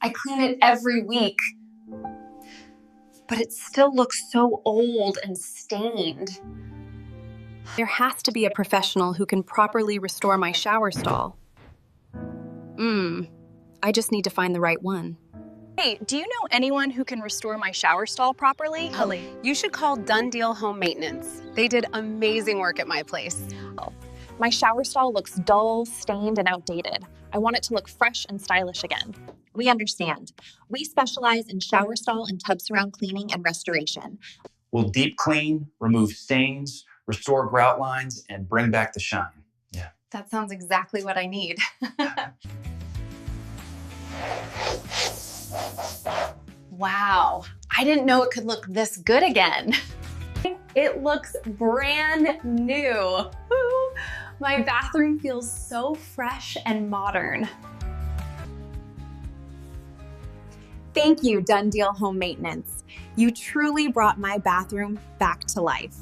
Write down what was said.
I clean it every week, but it still looks so old and stained. There has to be a professional who can properly restore my shower stall. I just need to find the right one. Hey, do you know anyone who can restore my shower stall properly? You should call Dunn Deal Home Maintenance. They did amazing work at my place. My shower stall looks dull, stained, and outdated. I want it to look fresh and stylish again. We understand. We specialize in shower stall and tub surround cleaning and restoration. We'll deep clean, remove stains, restore grout lines, and bring back the shine. Yeah. That sounds exactly what I need. Wow, I didn't know it could look this good again. It looks brand new. Woo! My bathroom feels so fresh and modern. Thank you, Dunn Deal Home Maintenance. You truly brought my bathroom back to life.